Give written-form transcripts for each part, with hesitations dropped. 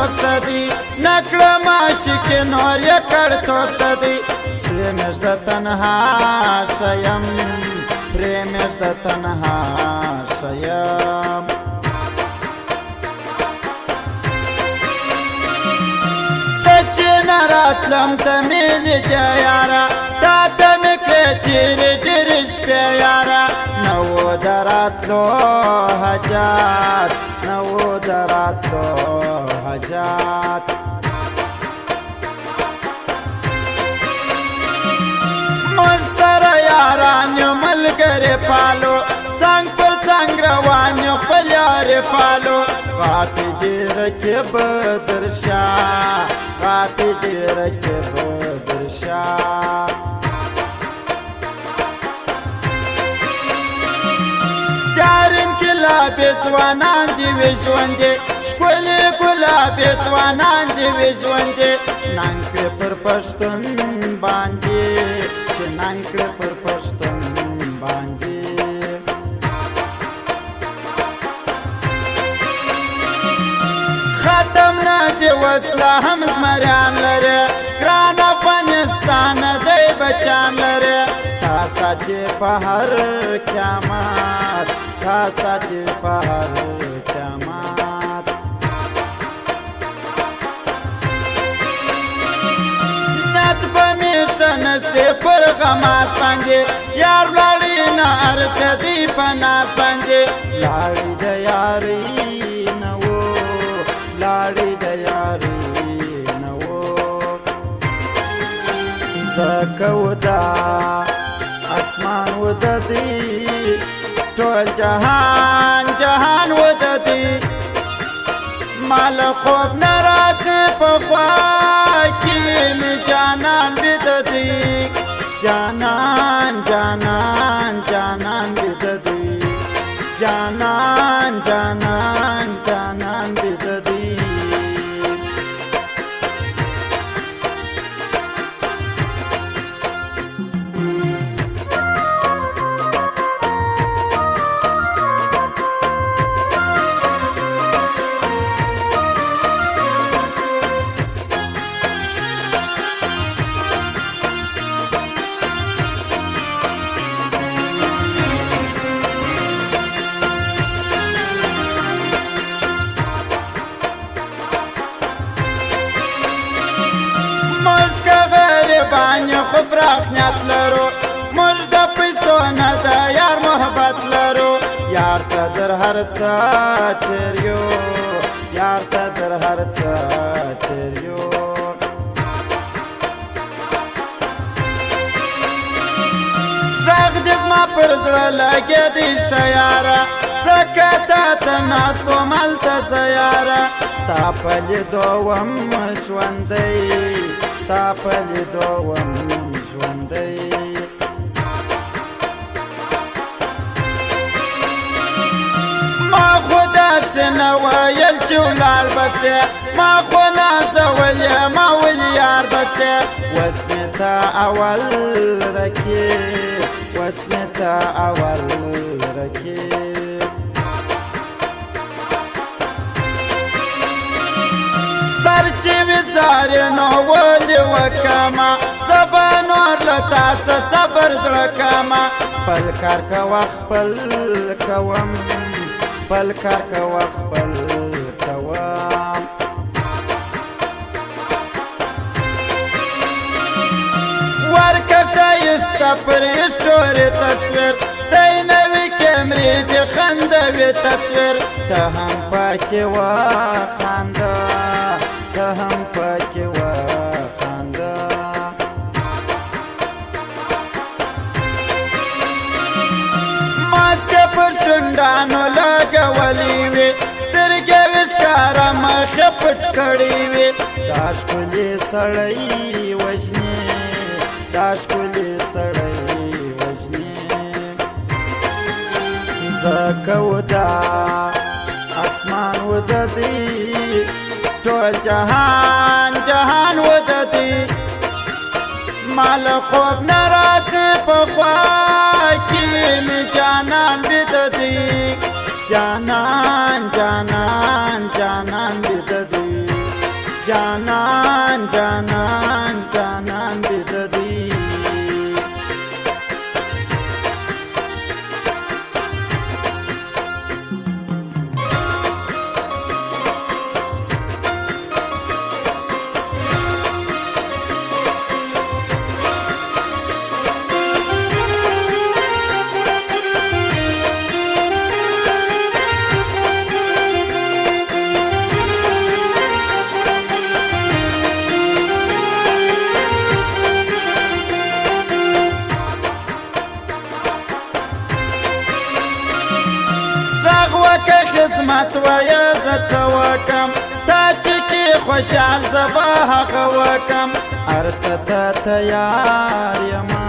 توب شدی نکړم عاشق نور یې کړ توب شدی پرېمش د تنها شیم پرېمش د تنها شیم سچ نراتلم ته مې لیدې یاره تا ته مې کړې تېرې ډېرې شپې یاره نه و د راتلو حاجات نه و د راتلو حاجات موږ سره یاران یو ملګرې پالو څنګ پر څنګ روان یو خپل یارې پالو غاپې دې رکب درشا غاپې دې رکب درشا جار انقلابې ځوانان دې وي ژوندې ښکلې ګلابې ځوانان دې وي ژوندې ننګ کړې پر پښتون باندې چې ننګ کړې پر پښتون باندې ختم نه دې وسله هم زمریان لري ګران افغانستان دی بچان لري تا ساتي په هر قیامت تا ساتي په هر قیامت نت به مې ښه نسې پر غماز باندې یار ولاړې نه ارڅه دی په ناز باندې لاړې د یارۍ نه و لاړې د یارۍ نه و ځکه و دا اسمان و د دې ټول جهان جهان و د دې مال خوب نه راځي په خوا کې مې جانان بې د دې جانان جانان جانان بې د دې جانان جانان جانان بې د دې باندې خو براخنیت لرو موږ د پیسو نه د یار محبت لرو یار ته در هر څه تیر یو یار ته در هر څه تیر یو غږ دې زما پر زړه لګېدی ښه یاره ځکه تا ته ناست وم هلته زه یاره ستا په لیدو وم ژوندی ستا په لیدو وم ژوندی ما خو داسې نه ویل چې ولاړ بسې ما خو نازولې ما ولې یار بسې اوس مې ته اول رکیب اوس مې ته اول رکیب سر چې وي زارې نو ولې وکما سبا نور له تاسه صبر زړه کما خپل کار کوه خپل کوم خپل کار کوه خپل کوم ورکه ښایسته پرېښورې تصویر دی نوي کیمرې دې خندوي تصویر ته هم پکې وخانده ته هم پکې وخانده ماسکه پر شونډانو لګولې وې سترګې وې ښکاره مخې پټ کړې وې دا ښکلې سړی وژنې دا ښکلې سړی وژنې ځکه و دا اسمان و د دې ټول جهان جهان و د دې مال خوب نه راځي په خوا کې مې جانان بې د دې جانان جانان جانان بې د دې که خدمت وایه زه څه وکم تا چې کې خوشحال زه به هغه وکم هر څه ته تیار یما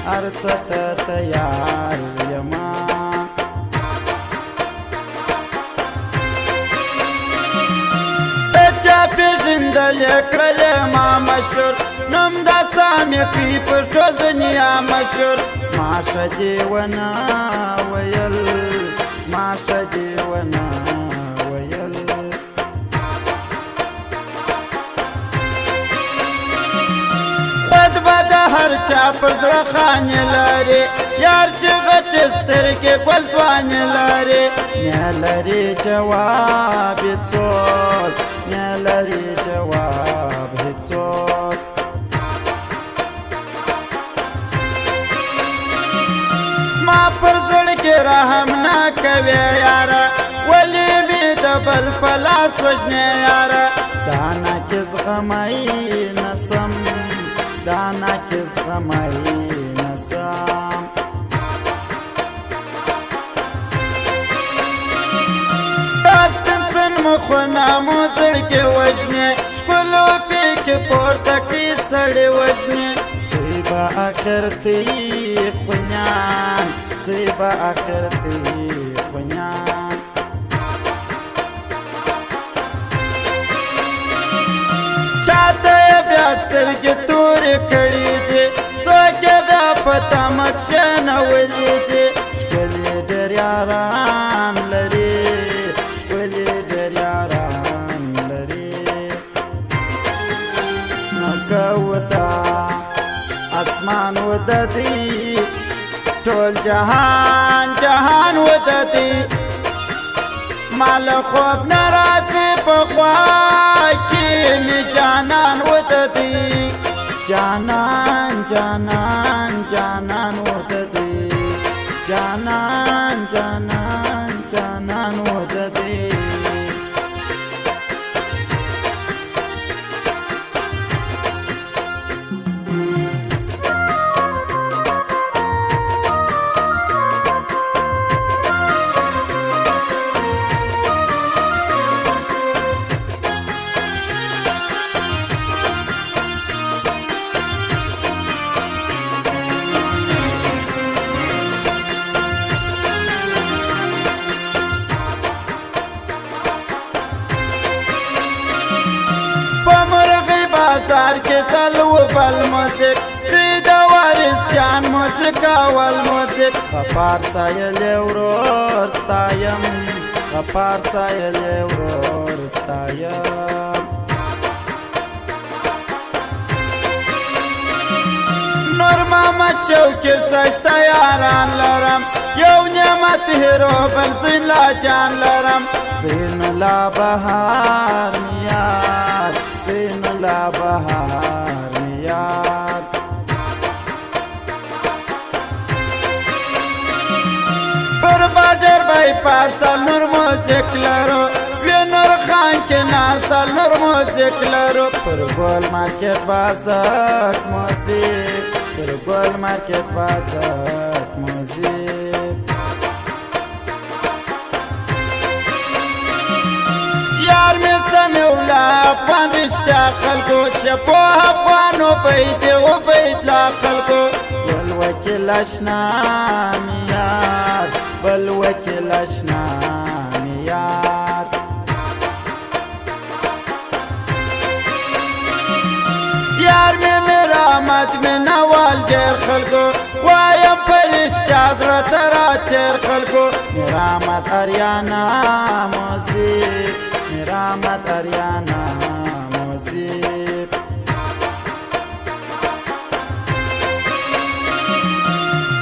هر څه ته تیار یما چا پیژندلې کړلې ما مشهور نوم دا ستا مې کړي پر ټول دنیا مشهور زما ښه دې ونه ویل زما ښه دې ونه ویل بد به د هر چا پر زړه خانې لري یار چې غټې سترګې ګل توانې لري نه لري جواب هېڅوک نه لري جواب هېڅوک زما پر زړګي رحم نه کوې یاره ولې مې د بل په لاس وژنې یاره دانا کې زغمی نسم دانا کې زغمی نسم مخونه مو زړګې وژنې ښکلو پېکې پورته کړي سړې وژنې سی به آخر تی خونیان سی به آخر تی خونیان چاته یې بیا سترګې تورې کړي دي څوک یې بیا په تمه کښېنولي دي ښکلې ډېر یاران لري اسمان وددي ټول جهان جهان وددي مال خوب ناراضي په خوا کې می جانان وددي جانان جانان جانان وددي جانان جانان جانان وددي بازار کې چلو بل موزیک دوی د وارث جان موزیک اول موزیک غفار سایل ورور ستایم غفار سایل ورور ستایم نور محمد شوقي ښایسته یاران لرم یو نعمت هیرو بل زین لا جان لرم زین لا بهار میار زین لا بهار میار پر بادر بای پاسل نور موزیک لرو وی نور خان کې ناسل نور موزیک لرو پر گول مارکیٹ واسک موزیک پر گول مارکیٹ واسک موزیک یار می سمیولا افغان رشتہ خلقو چپو افغانو بیدی و بید لا خلقو والوکل اشنا میار والوکل اشنا میار یار می میرا آمد می نوال دیر خلقو وایم پرشت ازرا ترا تیر خلقو میرا آمد اریانا موزیک میرامت اریانا موزیک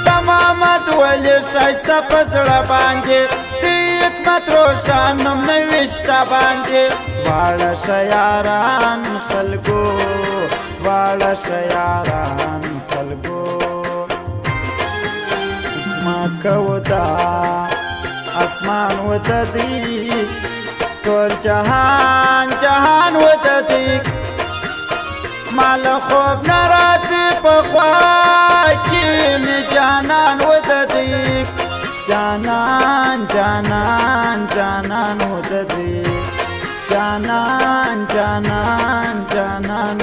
تمامت ولی شایسته پسړه باندې دی حکمت روشن نوم نوشته باندې دواړه شیاران خلکو دواړه شیاران خلکو ځمکه ودا اسمان وددي ټول جهان جهان وددي مال خوب ناراضي په خوا کې می جانان وددي جان جانان جانان جانان وددي جانان جانان جانان